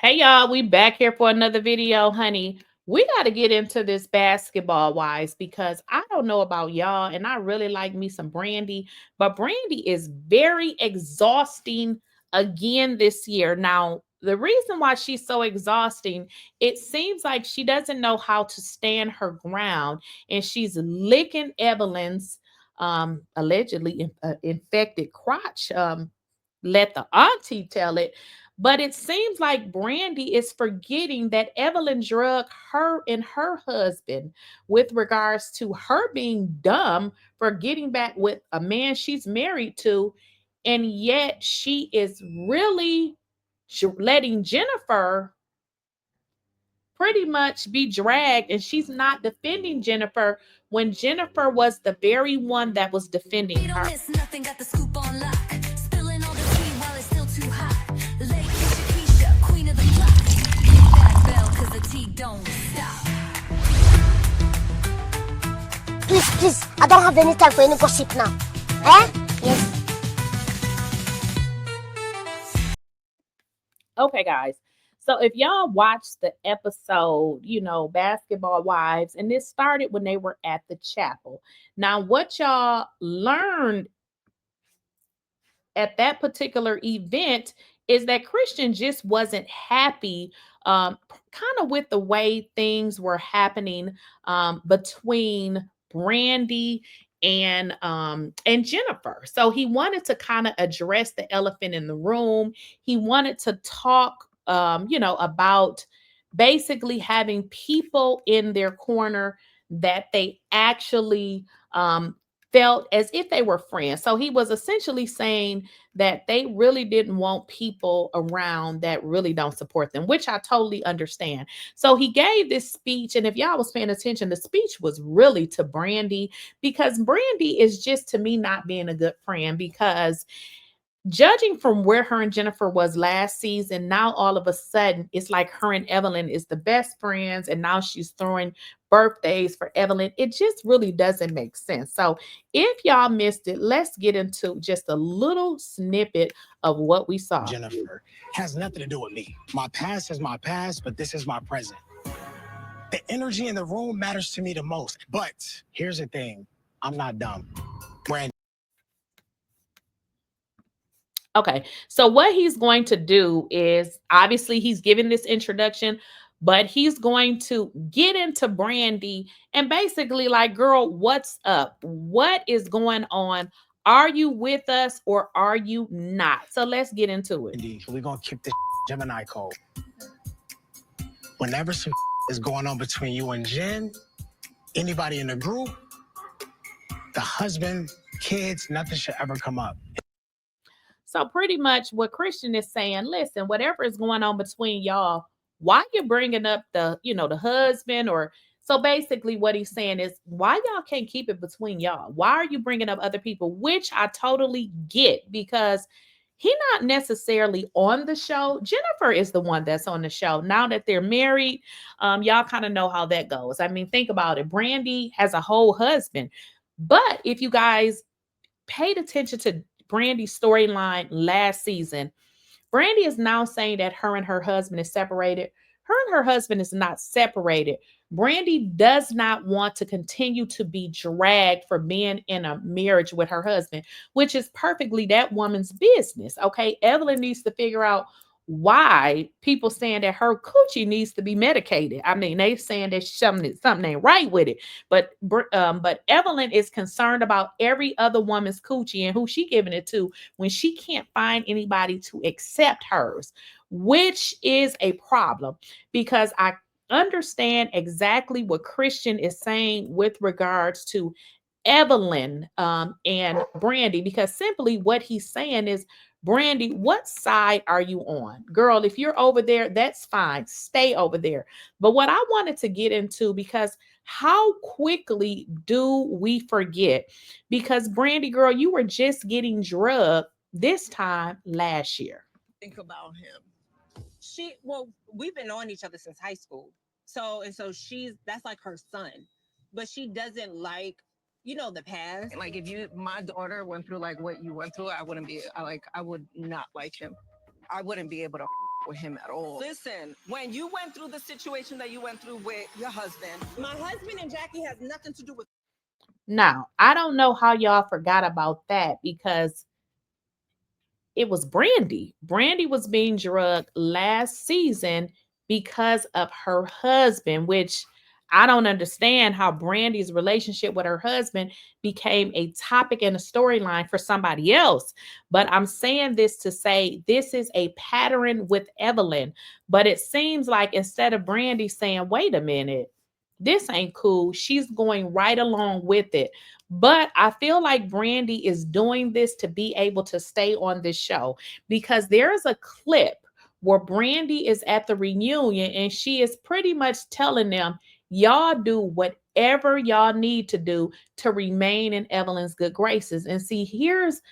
Hey y'all, we back here for another video, honey. We got to get into this basketball wise because I don't know about y'all, and I really like me some Brandi, but Brandi is very exhausting again this year. Now, the reason why she's so exhausting, it seems like she doesn't know how to stand her ground, and she's licking Evelyn's allegedly infected crotch. Let the auntie tell it. But it seems like Brandi is forgetting that Evelyn drugged her and her husband with regards to her being dumb for getting back with a man she's married to. And yet she is really letting Jennifer pretty much be dragged, and she's not defending Jennifer when Jennifer was the very one that was defending her. Miss nothing, got the scoop on lock. Spilling all the tea while it's still too hot. Lakeysha Keysha, queen of the block. Hit that bell, cause the tea don't stop. Please, I don't have any time for any gossip now. Eh? Yes. Okay, guys. So if y'all watched the episode, Basketball Wives, and this started when they were at the chapel. Now, what y'all learned at that particular event is that Christian just wasn't happy kind of with the way things were happening between Brandi and Jennifer. So he wanted to kind of address the elephant in the room. He wanted to talk about basically having people in their corner that they actually felt as if they were friends. So he was essentially saying that they really didn't want people around that really don't support them, which I totally understand. So he gave this speech, and if y'all was paying attention, the speech was really to Brandi, because Brandi is just, to me, not being a good friend, because judging from where her and Jennifer was last season, now all of a sudden it's like her and Evelyn is the best friends, and now she's throwing birthdays for Evelyn. It just really doesn't make sense. So if y'all missed it, let's get into just a little snippet of what we saw. Jennifer has nothing to do with me. My past is my past, but this is my present. The energy in the room matters to me the most. But here's the thing, I'm not dumb. Brandi. Okay, so what he's going to do is, obviously he's giving this introduction, but he's going to get into Brandi and basically like, girl, what's up? What is going on? Are you with us or are you not? So let's get into it. We're going to keep this Gemini code. Whenever some is going on between you and Jen, anybody in the group, the husband, kids, nothing should ever come up. So pretty much what Christian is saying, listen, whatever is going on between y'all, why you bringing up the husband? Or so basically what he's saying is, why y'all can't keep it between y'all? Why are you bringing up other people? Which I totally get, because he not necessarily on the show. Jennifer is the one that's on the show. Now that they're married, y'all kind of know how that goes. I mean, think about it. Brandi has a whole husband. But if you guys paid attention to Brandi's storyline last season, Brandi is now saying that her and her husband is separated. Her and her husband is not separated. Brandi does not want to continue to be dragged for being in a marriage with her husband, which is perfectly that woman's business. Okay. Evelyn needs to figure out why people saying that her coochie needs to be medicated. I mean, they saying that something ain't right with it. But Evelyn is concerned about every other woman's coochie and who she giving it to when she can't find anybody to accept hers, which is a problem, because I understand exactly what Christian is saying with regards to Evelyn and Brandi, because simply what he's saying is, Brandi, what side are you on? Girl, if you're over there, that's fine. Stay over there. But what I wanted to get into, because how quickly do we forget? Because Brandi, girl, you were just getting drugged this time last year. Think about him. We've been knowing each other since high school. So that's like her son. But she doesn't like the past. Like, if my daughter went through like what you went through, I would not like him. I wouldn't be able to with him at all. Listen, when you went through the situation that you went through with your husband, my husband and Jackie has nothing to do with. Now, I don't know how y'all forgot about that because it was Brandi. Brandi was being drugged last season because of her husband, which I don't understand how Brandi's relationship with her husband became a topic and a storyline for somebody else. But I'm saying this to say this is a pattern with Evelyn. But it seems like instead of Brandi saying, wait a minute, this ain't cool, she's going right along with it. But I feel like Brandi is doing this to be able to stay on this show because there's a clip where Brandi is at the reunion and she is pretty much telling them, y'all do whatever y'all need to do to remain in Evelyn's good graces. And see, here's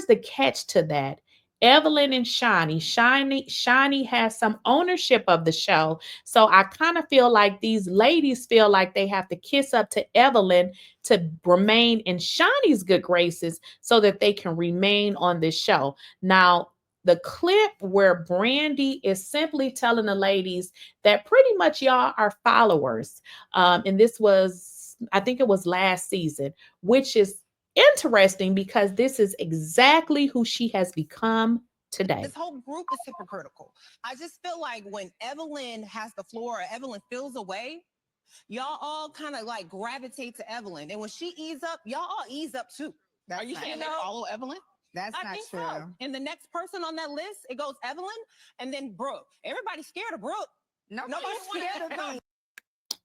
the catch to that. Evelyn and Shani has some ownership of the show. So I kind of feel like these ladies feel like they have to kiss up to Evelyn to remain in Shani's good graces so that they can remain on this show. Now, the clip where Brandi is simply telling the ladies that pretty much y'all are followers. And this was, I think it was last season, which is interesting because this is exactly who she has become today. This whole group is hypocritical. I just feel like when Evelyn has the floor or Evelyn feels away, y'all all kind of like gravitate to Evelyn. And when she ease up, y'all all ease up too. Are you saying they follow Evelyn? That's I not think true. so. And the next person on that list, it goes Evelyn and then Brooke. Everybody's scared of Brooke. Nobody's scared of them.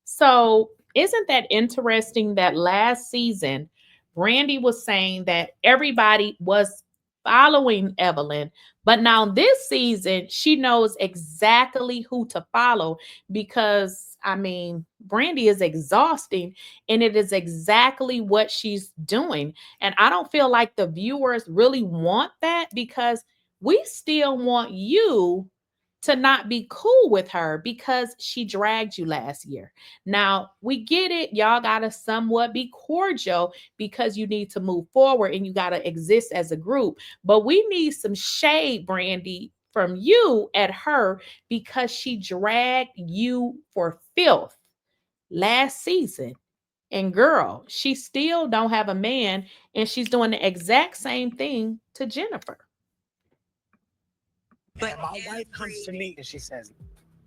So isn't that interesting that last season, Brandi was saying that everybody was following Evelyn, but now this season, she knows exactly who to follow because, I mean, Brandi is exhausting and it is exactly what she's doing. And I don't feel like the viewers really want that because we still want you to not be cool with her because she dragged you last year. Now, we get it. Y'all got to somewhat be cordial because you need to move forward and you got to exist as a group. But we need some shade, Brandi, from you at her because she dragged you for filth last season. And girl, she still don't have a man and she's doing the exact same thing to Jennifer. But my wife comes to me and she says,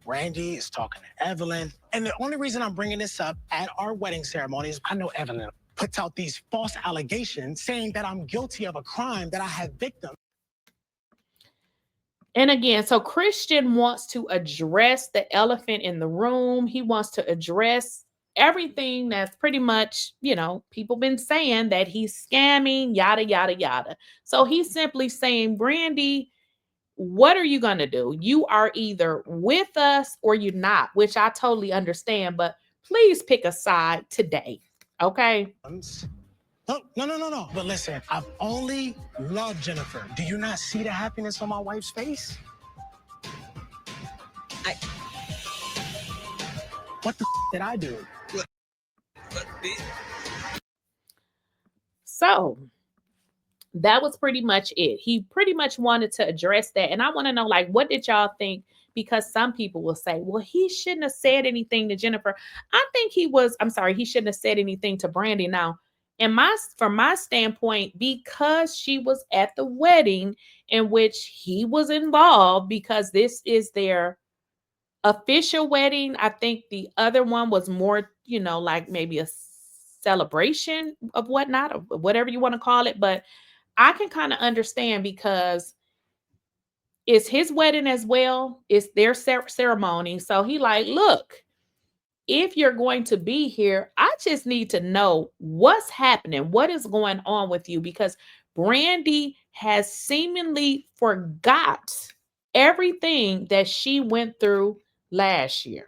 Brandi is talking to Evelyn. And the only reason I'm bringing this up at our wedding ceremony is I know Evelyn puts out these false allegations saying that I'm guilty of a crime, that I have victims. And again, so Christian wants to address the elephant in the room. He wants to address everything that's pretty much, people been saying that he's scamming, yada, yada, yada. So he's simply saying, Brandi, what are you going to do? You are either with us or you're not, which I totally understand, but please pick a side today. Okay. No. But listen, I've only loved Jennifer. Do you not see the happiness on my wife's face? What the did I do? So that was pretty much it. He pretty much wanted to address that. And I want to know, like, what did y'all think? Because some people will say, well, he shouldn't have said anything to Jennifer. I think he shouldn't have said anything to Brandi. Now, from my standpoint, because she was at the wedding in which he was involved, because this is their official wedding. I think the other one was more, like maybe a celebration of whatnot, or whatever you want to call it. But I can kind of understand because it's his wedding as well. It's their ceremony. So he like, look, if you're going to be here, I just need to know what's happening. What is going on with you? Because Brandi has seemingly forgot everything that she went through last year.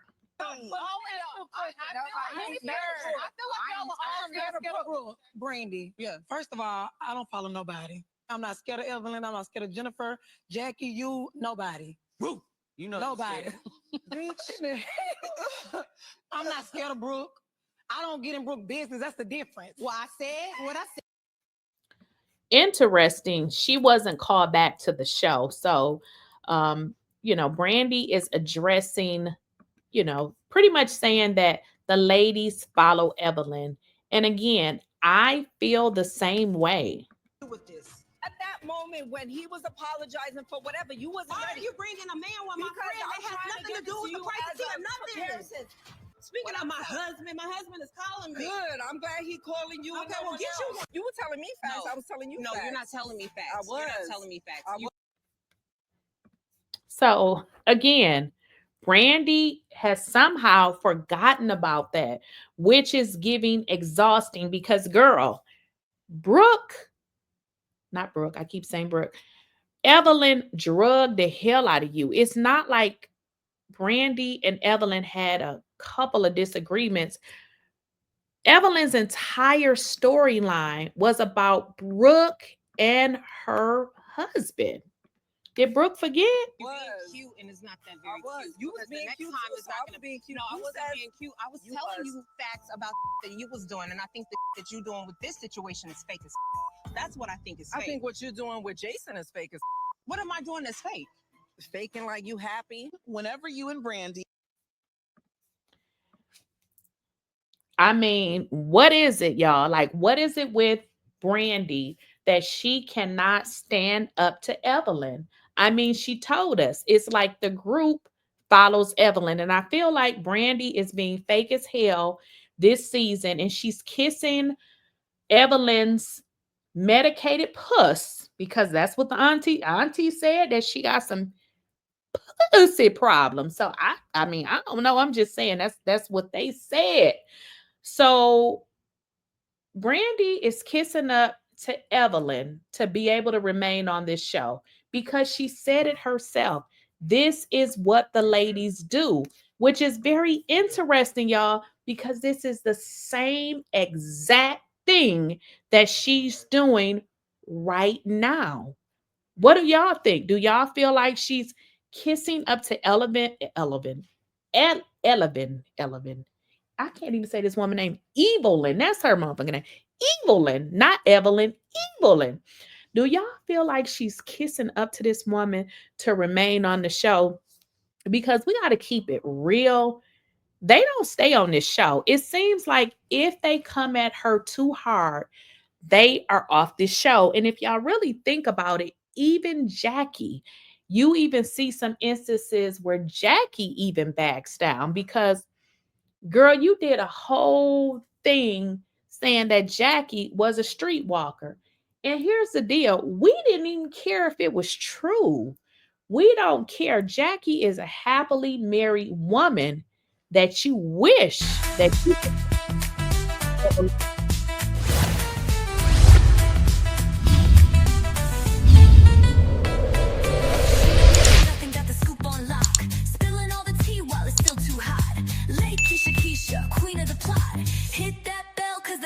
Brandi. Yeah. First of all, I don't follow nobody. I'm not scared of Evelyn. I'm not scared of Jennifer, Jackie, you, nobody. Woo. You know Nobody. Bitch. I'm not scared of Brooke. I don't get in Brooke business. That's the difference. Well, I said what I said. Interesting. She wasn't called back to the show. So Brandi is addressing, pretty much saying that the ladies follow Evelyn. And again, I feel the same way. With this. At that moment when he was apologizing for whatever, you wasn't Why ready. are you bringing a man with my friend that has nothing to do with the pregnancy or nothing? Speaking of my husband is calling me. Good. I'm glad he calling you. Okay, well, get you. You were telling me facts. No. I was telling you No, facts. you're not telling me facts. I was. You're not telling me facts. So again, Brandi has somehow forgotten about that, which is giving exhausting because, girl, I keep saying Brooke, Evelyn drugged the hell out of you. It's not like Brandi and Evelyn had a couple of disagreements. Evelyn's entire storyline was about Brooke and her husband. Did Brooke forget? You being cute and it's not that very cute. You was being cute. Time is not gonna being cute. No, I wasn't being cute. I was telling you facts about that you was doing, and I think that you doing with this situation is fake as. That's what I think is fake. I think what you're doing with Jason is fake as. What am I doing that's fake? Faking like you happy. Whenever you and Brandi. I mean, what is it, y'all? Like, what is it with Brandi that she cannot stand up to Evelyn? I mean, she told us it's like the group follows Evelyn. And I feel like Brandi is being fake as hell this season. And she's kissing Evelyn's medicated puss because that's what the auntie said, that she got some pussy problems. So I mean, I don't know. I'm just saying that's what they said. So Brandi is kissing up to Evelyn to be able to remain on this show because she said it herself. This is what the ladies do, which is very interesting, y'all, because this is the same exact thing that she's doing right now. What do y'all think? Do y'all feel like she's kissing up to Eleven? I can't even say this woman name. Evelyn. That's her motherfucking name. Evelyn, not Evelyn. Evelyn. Do y'all feel like she's kissing up to this woman to remain on the show? Because we got to keep it real. They don't stay on this show. It seems like if they come at her too hard, they are off this show. And if y'all really think about it, even Jackie, you even see some instances where Jackie even backs down because, girl, you did a whole thing saying that Jackie was a streetwalker. And here's the deal. We didn't even care if it was true. We don't care. Jackie is a happily married woman that you wish that you could